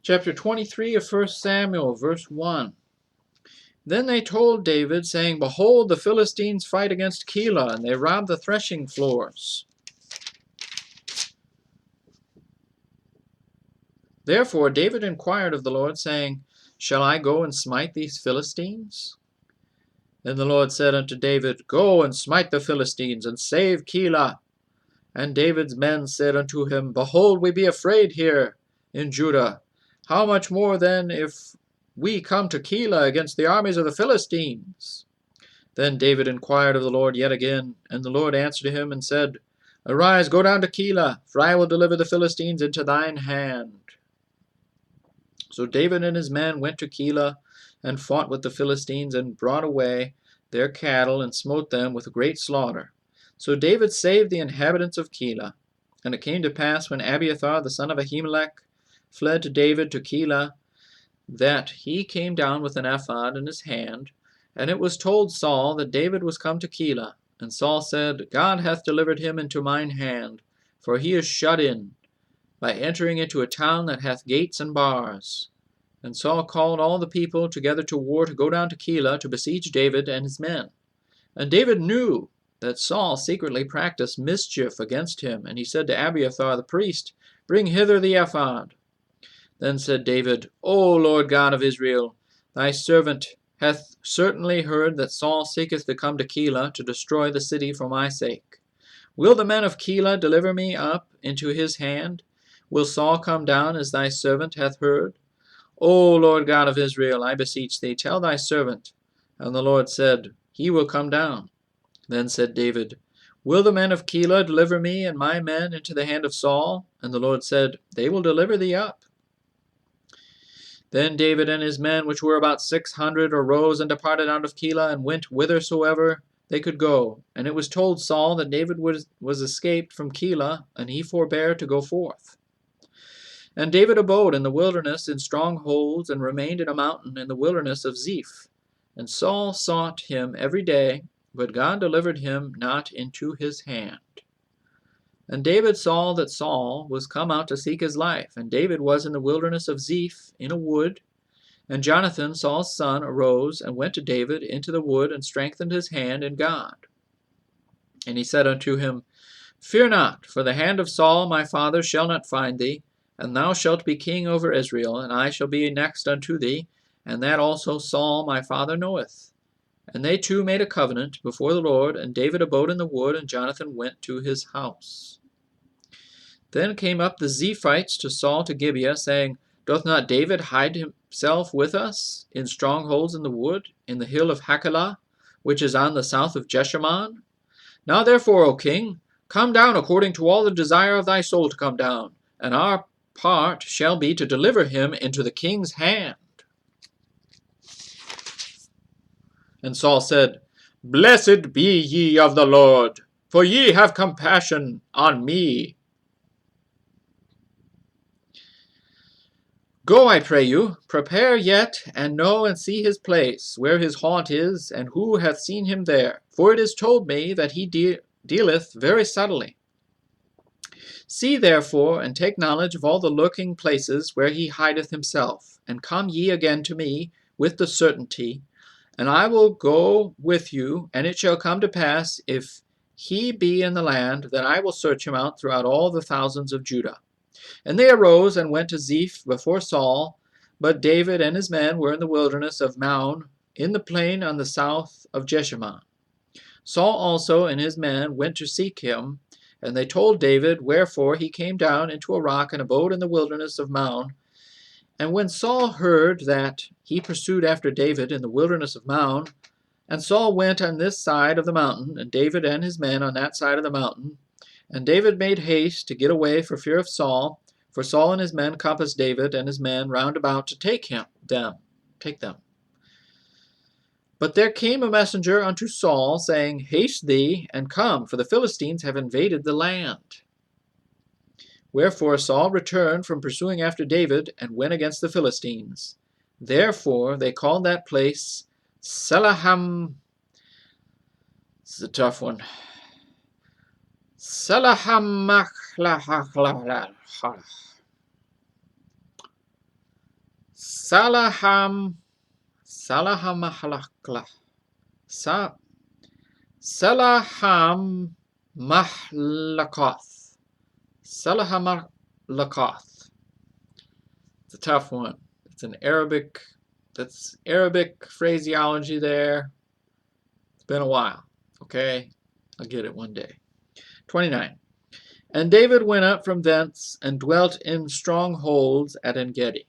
Chapter 23 of 1 Samuel, verse 1. Then they told David, saying, Behold, the Philistines fight against Keilah, and they rob the threshing floors. Therefore David inquired of the Lord, saying, Shall I go and smite these Philistines? Then the Lord said unto David, Go and smite the Philistines, and save Keilah. And David's men said unto him, Behold, we be afraid here in Judah. How much more then if we come to Keilah against the armies of the Philistines? Then David inquired of the Lord yet again, and the Lord answered him and said, Arise, go down to Keilah, for I will deliver the Philistines into thine hand. So David and his men went to Keilah, and fought with the Philistines, and brought away their cattle, and smote them with a great slaughter. So David saved the inhabitants of Keilah. And it came to pass, when Abiathar the son of Ahimelech fled to David to Keilah, that he came down with an ephod in his hand. And it was told Saul that David was come to Keilah. And Saul said, God hath delivered him into mine hand, for he is shut in, by entering into a town that hath gates and bars. And Saul called all the people together to war to go down to Keilah to besiege David and his men. And David knew that Saul secretly practiced mischief against him, and he said to Abiathar the priest, Bring hither the ephod. Then said David, O Lord God of Israel, thy servant hath certainly heard that Saul seeketh to come to Keilah to destroy the city for my sake. Will the men of Keilah deliver me up into his hand? Will Saul come down as thy servant hath heard? O Lord God of Israel, I beseech thee, tell thy servant. And the Lord said, He will come down. Then said David, Will the men of Keilah deliver me and my men into the hand of Saul? And the Lord said, They will deliver thee up. Then David and his men, which were about 600, arose and departed out of Keilah, and went whithersoever they could go. And it was told Saul that David was escaped from Keilah, and he forbare to go forth. And David abode in the wilderness in strongholds, and remained in a mountain in the wilderness of Ziph. And Saul sought him every day, but God delivered him not into his hand. And David saw that Saul was come out to seek his life, and David was in the wilderness of Ziph in a wood. And Jonathan, Saul's son, arose and went to David into the wood, and strengthened his hand in God. And he said unto him, Fear not, for the hand of Saul my father shall not find thee, and thou shalt be king over Israel, and I shall be next unto thee, and that also Saul my father knoweth. And they two made a covenant before the Lord, and David abode in the wood, and Jonathan went to his house. Then came up the Ziphites to Saul to Gibeah, saying, Doth not David hide himself with us in strongholds in the wood, in the hill of Hachilah, which is on the south of Jeshimon? Now therefore, O king, come down according to all the desire of thy soul to come down, and our part shall be to deliver him into the king's hand. And Saul said, Blessed be ye of the Lord, for ye have compassion on me. Go, I pray you, prepare yet, and know and see his place, where his haunt is, and who hath seen him there. For it is told me that he dealeth very subtly. See therefore, and take knowledge of all the lurking places where he hideth himself, and come ye again to me with the certainty, and I will go with you, and it shall come to pass, if he be in the land, that I will search him out throughout all the thousands of Judah. And they arose and went to Ziph before Saul, but David and his men were in the wilderness of Maon, in the plain on the south of Jeshimon. Saul also and his men went to seek him, and they told David, wherefore he came down into a rock and abode in the wilderness of Maon. And when Saul heard that, he pursued after David in the wilderness of Maon, and Saul went on this side of the mountain, and David and his men on that side of the mountain. And David made haste to get away for fear of Saul, for Saul and his men compassed David and his men round about to take them. But there came a messenger unto Saul, saying, Haste thee, and come, for the Philistines have invaded the land. Wherefore Saul returned from pursuing after David, and went against the Philistines. Therefore they called that place Selaham. This is a tough one. Salahamahlakla. Salahammahlakoth. Salahammahlakoth. It's a tough one. It's an Arabic. That's Arabic phraseology there. It's been a while. Okay? I'll get it one day. 29. And David went up from thence and dwelt in strongholds at En-gedi.